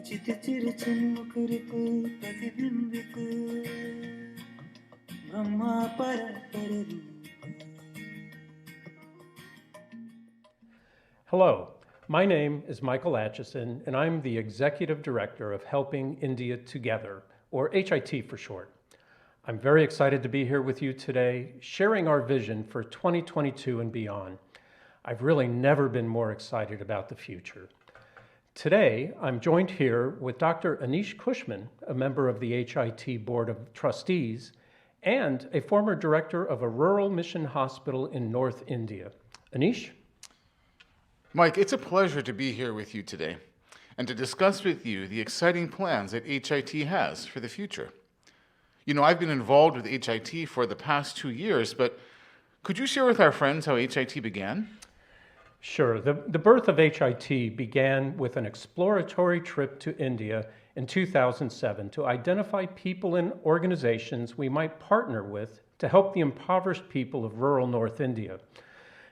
చితిచిరు చిన్ముకురుకు ప్రతిబింబికు Brahma పరపరరూప. Hello, my name is Michael Atchison, and I'm the Executive Director of Helping India Together, or HIT for short. I'm very excited to be here with you today, sharing our vision for 2022 and beyond. I've really never been more excited about the future. Today, I'm joined here with Dr. Anish Kushman, a member of the HIT Board of Trustees, and a former director of a rural mission hospital in North India. Anish? Mike, it's a pleasure to be here with you today and to discuss with you the exciting plans that HIT has for the future. You know, I've been involved with HIT for the past 2 years, but could you share with our friends how HIT began? Sure. The birth of HIT began with an exploratory trip to India in 2007 to identify people and organizations we might partner with to help the impoverished people of rural North India.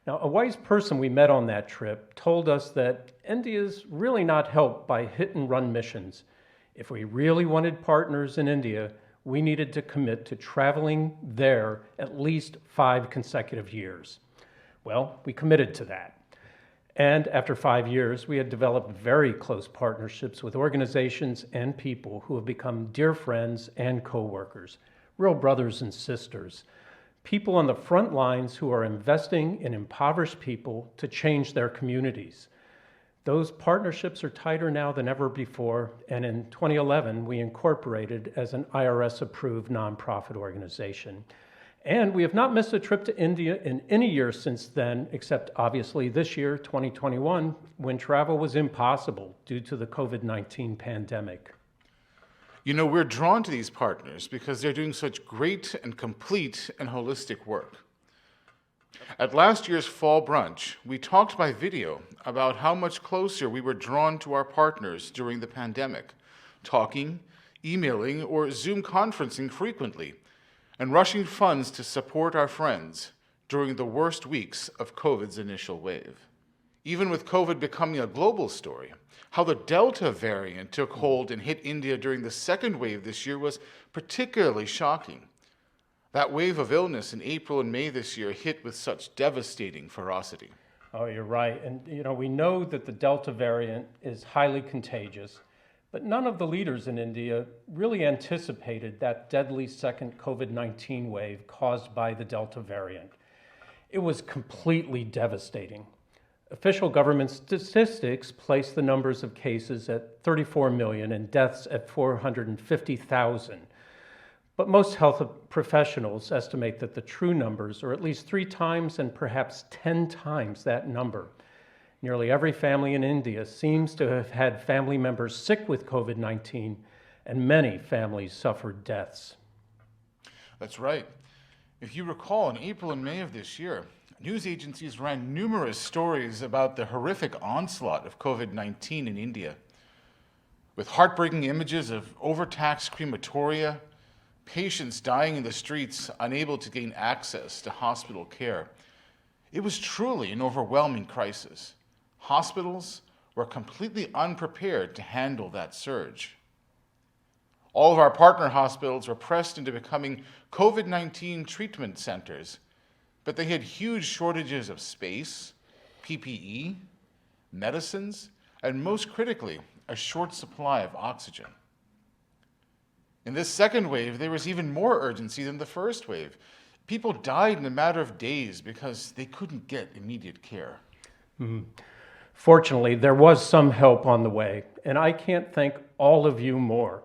Now, a wise person we met on that trip told us that India's really not helped by hit-and-run missions. If we really wanted partners in India, we needed to commit to traveling there at least 5 consecutive years. Well, we committed to that. And after 5 years, we had developed very close partnerships with organizations and people who have become dear friends and co-workers, real brothers and sisters, people on the front lines who are investing in impoverished people to change their communities. Those partnerships are tighter now than ever before, and in 2011, we incorporated as an IRS-approved nonprofit organization. And we have not missed a trip to India in any year since then, except obviously this year, 2021, when travel was impossible due to the COVID-19 pandemic. You know, we're drawn to these partners because they're doing such great and complete and holistic work. At last year's fall brunch, we talked by video about how much closer we were drawn to our partners during the pandemic, talking, emailing, or Zoom conferencing frequently, and rushing funds to support our friends during the worst weeks of COVID's initial wave. Even with COVID becoming a global story, how the Delta variant took hold and hit India during the second wave this year was particularly shocking. That wave of illness in April and May this year hit with such devastating ferocity. Oh, you're right. And we know that the Delta variant is highly contagious, but none of the leaders in India really anticipated that deadly second COVID-19 wave caused by the Delta variant. It was completely devastating. Official government statistics place the numbers of cases at 34 million and deaths at 450,000. But most health professionals estimate that the true numbers are at least 3 times and perhaps 10 times that number. Nearly every family in India seems to have had family members sick with COVID-19, and many families suffered deaths. That's right. If you recall, in April and May of this year, news agencies ran numerous stories about the horrific onslaught of COVID-19 in India, with heartbreaking images of overtaxed crematoria, patients dying in the streets, unable to gain access to hospital care. It was truly an overwhelming crisis. Hospitals were completely unprepared to handle that surge. All of our partner hospitals were pressed into becoming COVID-19 treatment centers, but they had huge shortages of space, PPE, medicines, and most critically, a short supply of oxygen. In this second wave, there was even more urgency than the first wave. People died in a matter of days because they couldn't get immediate care. Fortunately, there was some help on the way, and I can't thank all of you more.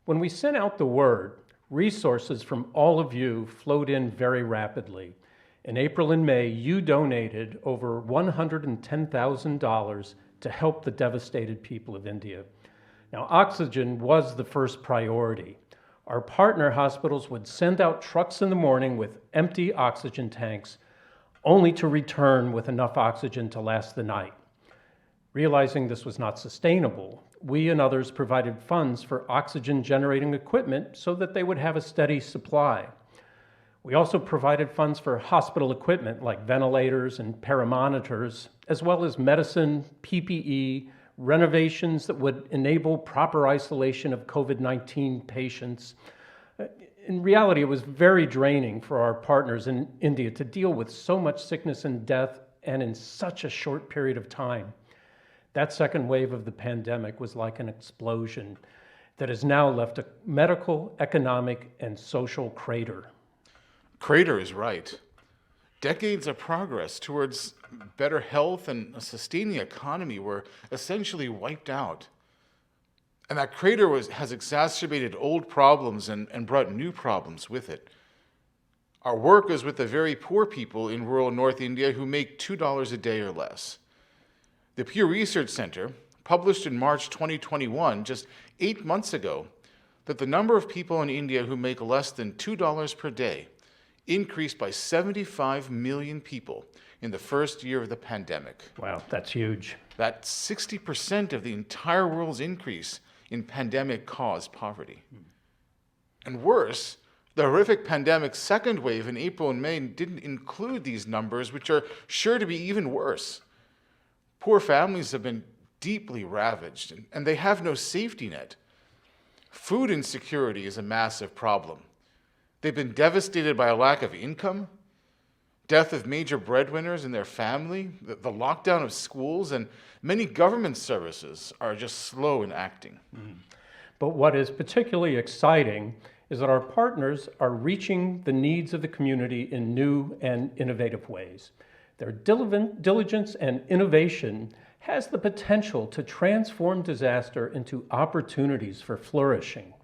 When we sent out the word, resources from all of you flowed in very rapidly. In April and May, you donated over $110,000 to help the devastated people of India. Now, oxygen was the first priority. Our partner hospitals would send out trucks in the morning with empty oxygen tanks, only to return with enough oxygen to last the night. Realizing this was not sustainable, we and others provided funds for oxygen-generating equipment so that they would have a steady supply. We also provided funds for hospital equipment like ventilators and paramonitors, as well as medicine, PPE, renovations that would enable proper isolation of COVID-19 patients. In reality, it was very draining for our partners in India to deal with so much sickness and death and in such a short period of time. That second wave of the pandemic was like an explosion that has now left a medical, economic, and social crater. Crater is right. Decades of progress towards better health and a sustaining economy were essentially wiped out. And that crater has exacerbated old problems and brought new problems with it. Our work is with the very poor people in rural North India who make $2 a day or less. The Pew Research Center published in March 2021, just 8 months ago, that the number of people in India who make less than $2 per day increased by 75 million people in the first year of the pandemic. Wow, that's huge. That's 60% of the entire world's increase in pandemic-caused poverty. And worse, the horrific pandemic's second wave in April and May didn't include these numbers, which are sure to be even worse. Poor families have been deeply ravaged, and they have no safety net. Food insecurity is a massive problem. They've been devastated by a lack of income, death of major breadwinners in their family, the lockdown of schools, and many government services are just slow in acting. But what is particularly exciting is that our partners are reaching the needs of the community in new and innovative ways. Their diligence and innovation has the potential to transform disaster into opportunities for flourishing.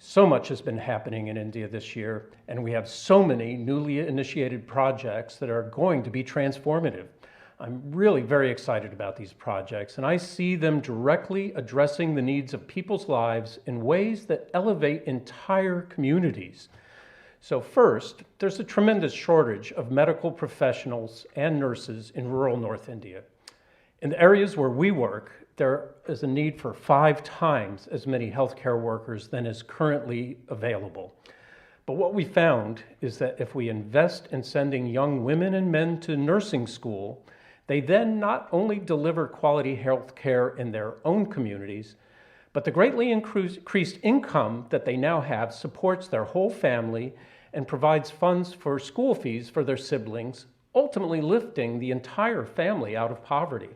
So much has been happening in India this year, and we have so many newly initiated projects that are going to be transformative. I'm really very excited about these projects, and I see them directly addressing the needs of people's lives in ways that elevate entire communities. So first, there's a tremendous shortage of medical professionals and nurses in rural North India. In the areas where we work, there is a need for 5 times as many healthcare workers than is currently available. But what we found is that if we invest in sending young women and men to nursing school, they then not only deliver quality health care in their own communities, but the greatly increased income that they now have supports their whole family and provides funds for school fees for their siblings, ultimately lifting the entire family out of poverty.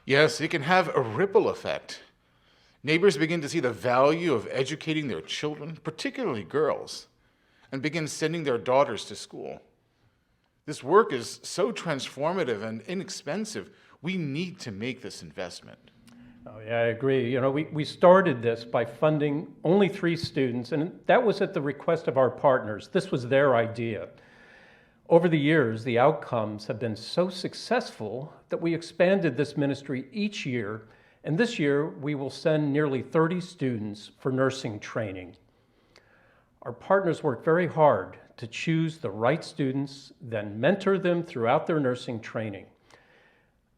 Yes, it can have a ripple effect. Neighbors begin to see the value of educating their children, particularly girls, and begin sending their daughters to school. This work is so transformative and inexpensive. We need to make this investment. Oh, yeah, I agree. You know, we started this by funding only 3 students, and that was at the request of our partners. This was their idea. Over the years, the outcomes have been so successful that we expanded this ministry each year, and this year we will send nearly 30 students for nursing training. Our partners work very hard to choose the right students, then mentor them throughout their nursing training.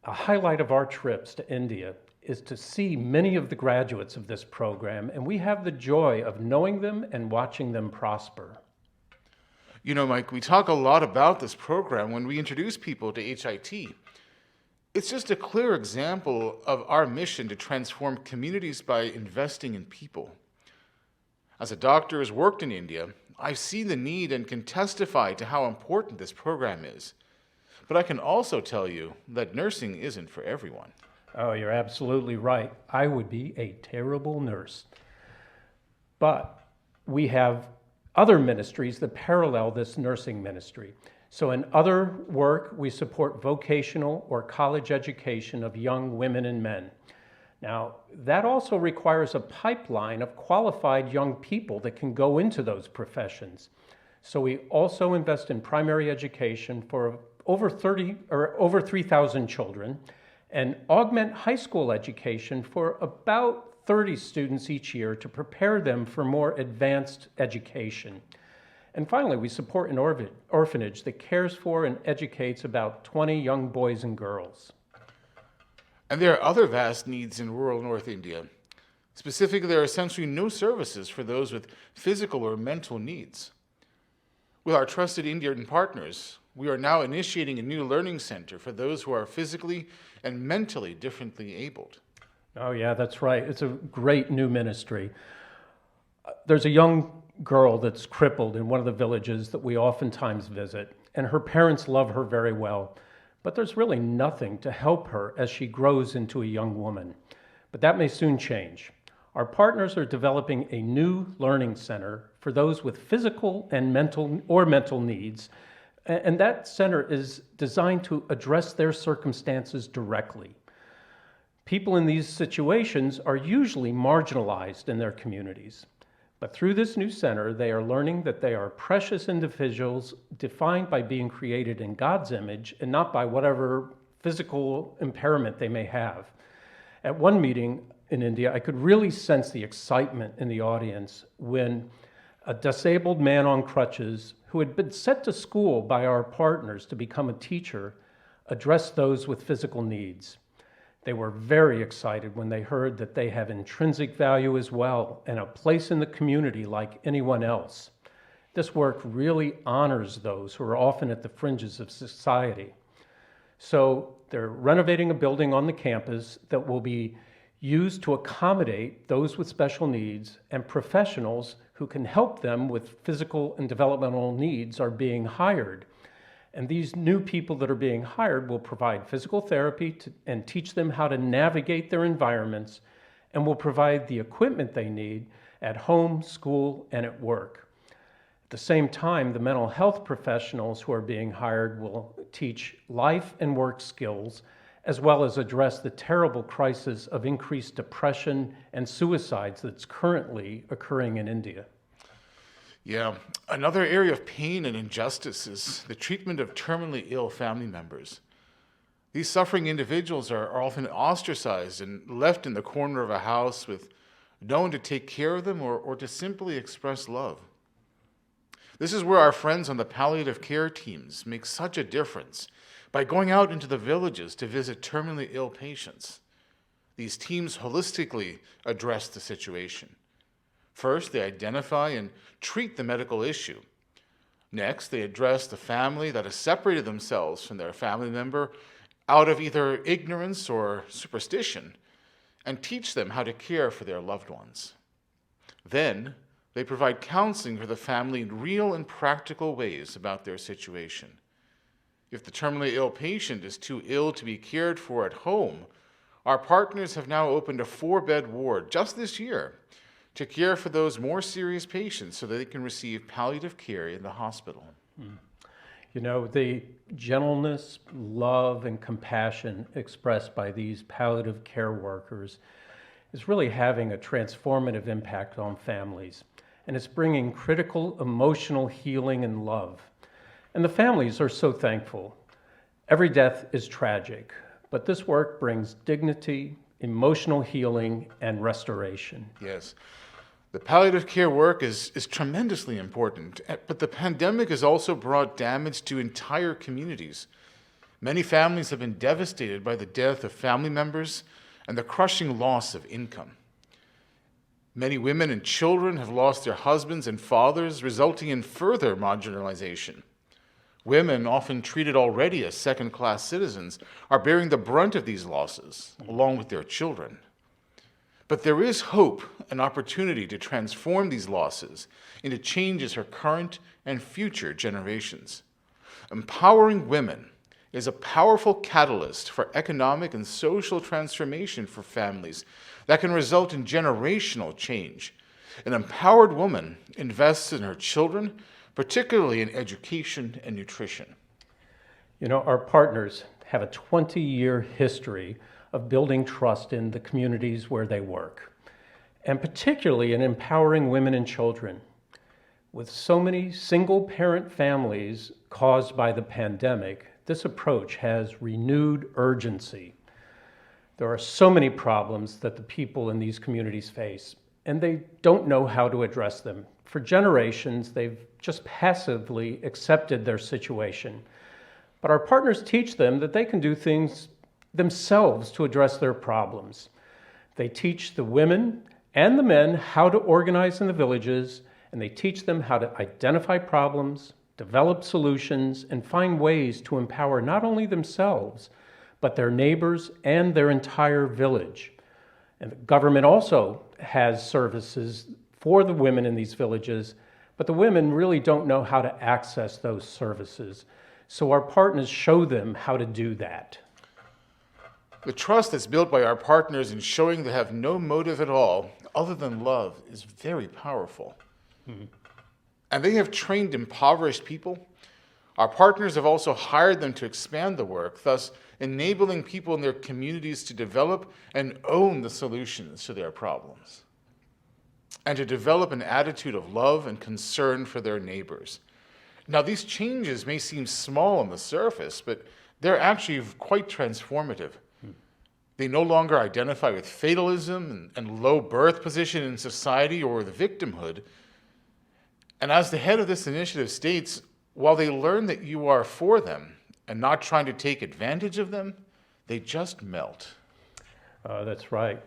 A highlight of our trips to India is to see many of the graduates of this program, and we have the joy of knowing them and watching them prosper. You know, Mike, we talk a lot about this program when we introduce people to HIT. It's just a clear example of our mission to transform communities by investing in people. As a doctor who's worked in India, I've seen the need and can testify to how important this program is. But I can also tell you that nursing isn't for everyone. Oh, you're absolutely right. I would be a terrible nurse. But we have other ministries that parallel this nursing ministry. So in other work, we support vocational or college education of young women and men. Now, that also requires a pipeline of qualified young people that can go into those professions. So we also invest in primary education for over 3,000 children and augment high school education for about 30 students each year to prepare them for more advanced education. And finally, we support an orphanage that cares for and educates about 20 young boys and girls. And there are other vast needs in rural North India. Specifically, there are essentially no services for those with physical or mental needs. With our trusted Indian partners, we are now initiating a new learning center for those who are physically and mentally differently abled. Oh, yeah, that's right. It's a great new ministry. There's a young girl that's crippled in one of the villages that we oftentimes visit, and her parents love her very well. But there's really nothing to help her as she grows into a young woman. But that may soon change. Our partners are developing a new learning center for those with physical and mental needs, and that center is designed to address their circumstances directly. People in these situations are usually marginalized in their communities. But through this new center, they are learning that they are precious individuals defined by being created in God's image and not by whatever physical impairment they may have. At one meeting in India, I could really sense the excitement in the audience when a disabled man on crutches who had been sent to school by our partners to become a teacher addressed those with physical needs. They were very excited when they heard that they have intrinsic value as well and a place in the community like anyone else. This work really honors those who are often at the fringes of society. So they're renovating a building on the campus that will be used to accommodate those with special needs, and professionals who can help them with physical and developmental needs are being hired. And these new people that are being hired will provide physical therapy and teach them how to navigate their environments, and will provide the equipment they need at home, school, and at work. At the same time, the mental health professionals who are being hired will teach life and work skills, as well as address the terrible crisis of increased depression and suicides that's currently occurring in India. Yeah, another area of pain and injustice is the treatment of terminally ill family members. These suffering individuals are often ostracized and left in the corner of a house with no one to take care of them or to simply express love. This is where our friends on the palliative care teams make such a difference by going out into the villages to visit terminally ill patients. These teams holistically address the situation. First, they identify and treat the medical issue. Next, they address the family that has separated themselves from their family member out of either ignorance or superstition, and teach them how to care for their loved ones. Then, they provide counseling for the family in real and practical ways about their situation. If the terminally ill patient is too ill to be cared for at home, our partners have now opened a 4-bed ward just this year to care for those more serious patients so that they can receive palliative care in the hospital. You know, the gentleness, love, and compassion expressed by these palliative care workers is really having a transformative impact on families, and it's bringing critical emotional healing and love. And the families are so thankful. Every death is tragic, but this work brings dignity, emotional healing, and restoration. Yes. The palliative care work is tremendously important, but the pandemic has also brought damage to entire communities. Many families have been devastated by the death of family members and the crushing loss of income. Many women and children have lost their husbands and fathers, resulting in further marginalization. Women, often treated already as second-class citizens, are bearing the brunt of these losses, along with their children. But there is hope and opportunity to transform these losses into changes for current and future generations. Empowering women is a powerful catalyst for economic and social transformation for families that can result in generational change. An empowered woman invests in her children, particularly in education and nutrition. You know, our partners have a 20-year history of building trust in the communities where they work, and particularly in empowering women and children. With so many single-parent families caused by the pandemic, this approach has renewed urgency. There are so many problems that the people in these communities face, and they don't know how to address them. For generations, they've just passively accepted their situation. But our partners teach them that they can do things themselves to address their problems. They teach the women and the men how to organize in the villages, and they teach them how to identify problems, develop solutions, and find ways to empower not only themselves, but their neighbors and their entire village. And the government also has services for the women in these villages, but the women really don't know how to access those services. So our partners show them how to do that. The trust that's built by our partners in showing they have no motive at all other than love is very powerful. And they have trained impoverished people. Our partners have also hired them to expand the work, thus enabling people in their communities to develop and own the solutions to their problems, and to develop an attitude of love and concern for their neighbors. Now, these changes may seem small on the surface, but they're actually quite transformative. They no longer identify with fatalism and low birth position in society or with victimhood. And as the head of this initiative states, while they learn that you are for them and not trying to take advantage of them, they just melt. That's right.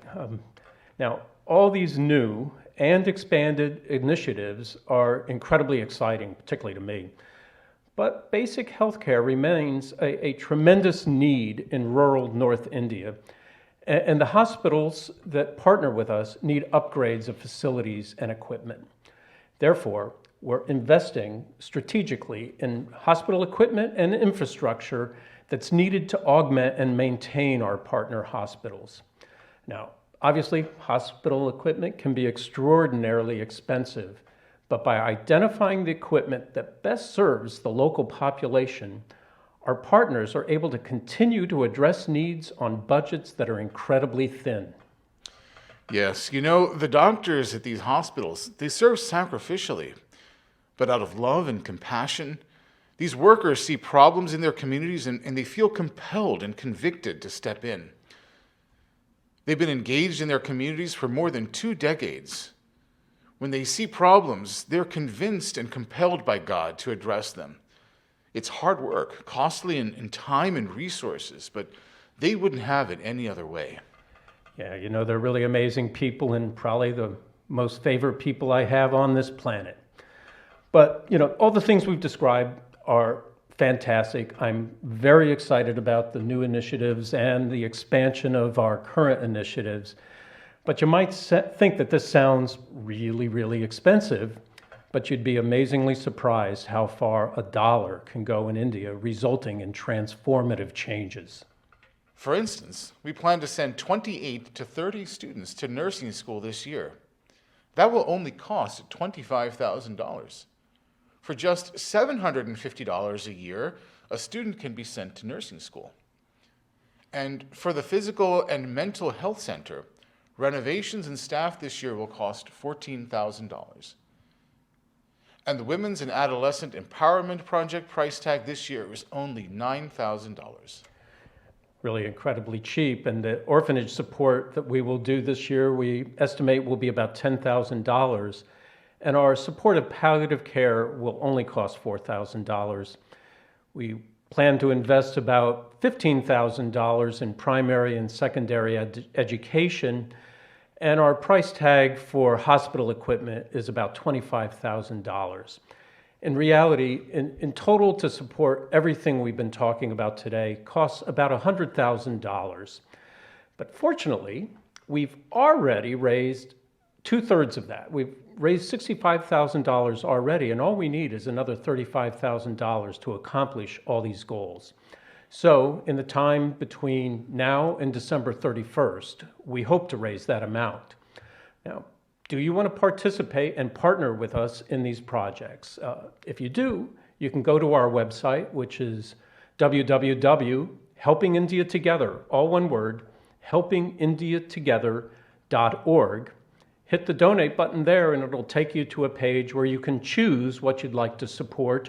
Now, all these new and expanded initiatives are incredibly exciting, particularly to me. But basic healthcare remains a tremendous need in rural North India. And the hospitals that partner with us need upgrades of facilities and equipment. Therefore, we're investing strategically in hospital equipment and infrastructure that's needed to augment and maintain our partner hospitals. Now, obviously, hospital equipment can be extraordinarily expensive, but by identifying the equipment that best serves the local population, our partners are able to continue to address needs on budgets that are incredibly thin. Yes, the doctors at these hospitals, they serve sacrificially, but out of love and compassion. These workers see problems in their communities and they feel compelled and convicted to step in. They've been engaged in their communities for more than 2 decades. When they see problems, they're convinced and compelled by God to address them. It's hard work, costly in time and resources, but they wouldn't have it any other way. Yeah, they're really amazing people and probably the most favorite people I have on this planet. But, all the things we've described are fantastic. I'm very excited about the new initiatives and the expansion of our current initiatives. But you might think that this sounds really, really expensive, but you'd be amazingly surprised how far $1 can go in India, resulting in transformative changes. For instance, we plan to send 28 to 30 students to nursing school this year. That will only cost $25,000. For just $750 a year, a student can be sent to nursing school. And for the physical and mental health center, renovations and staff this year will cost $14,000. And the Women's and Adolescent Empowerment Project price tag this year was only $9,000. Really incredibly cheap. And the orphanage support that we will do this year, we estimate will be about $10,000. And our supportive palliative care will only cost $4,000. We plan to invest about $15,000 in primary and secondary education. And our price tag for hospital equipment is about $25,000. In reality, in total to support everything we've been talking about today costs about $100,000. But fortunately, we've already raised 2/3 of that. We've raised $65,000 already, and all we need is another $35,000 to accomplish all these goals. So in the time between now and December 31st, we hope to raise that amount. Now, do you want to participate and partner with us in these projects? If you do, you can go to our website, which is www.helpingindiatogether, all one word, helpingindiatogether.org. Hit the donate button there and it'll take you to a page where you can choose what you'd like to support,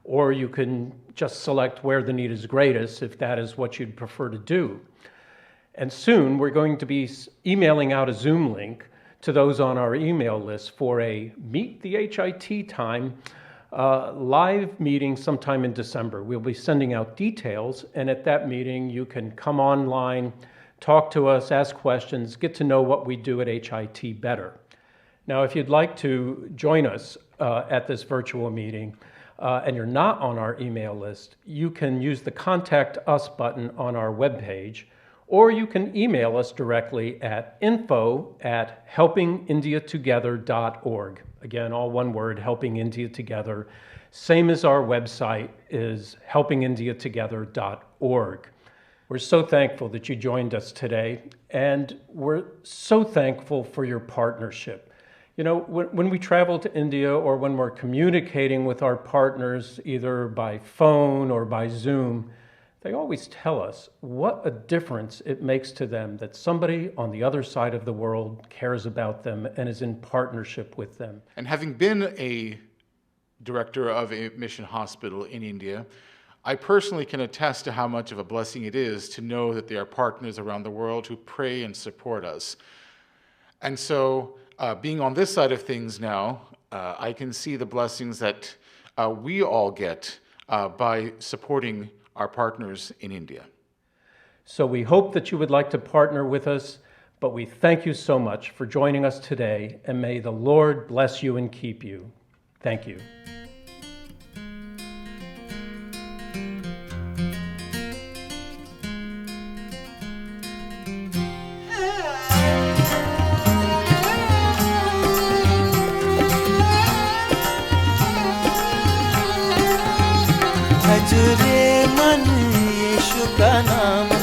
or you can just select where the need is greatest if that is what you'd prefer to do. And soon we're going to be emailing out a Zoom link to those on our email list for a Meet the HIT time live meeting sometime in December. We'll be sending out details, and at that meeting you can come online, talk to us, ask questions, get to know what we do at HIT better. Now, if you'd like to join us at this virtual meeting, and you're not on our email list, you can use the Contact Us button on our webpage, or you can email us directly at info@helpingindiatogether.org. Again, all one word, Helping India Together. Same as our website is helpingindiatogether.org. We're so thankful that you joined us today, and we're so thankful for your partnership. You know, when we travel to India or when we're communicating with our partners, either by phone or by Zoom, they always tell us what a difference it makes to them that somebody on the other side of the world cares about them and is in partnership with them. And having been a director of a mission hospital in India, I personally can attest to how much of a blessing it is to know that there are partners around the world who pray and support us. And so, being on this side of things now, I can see the blessings that we all get by supporting our partners in India. So we hope that you would like to partner with us, but we thank you so much for joining us today, and may the Lord bless you and keep you. Thank you. भज रे मन यीशु का नाम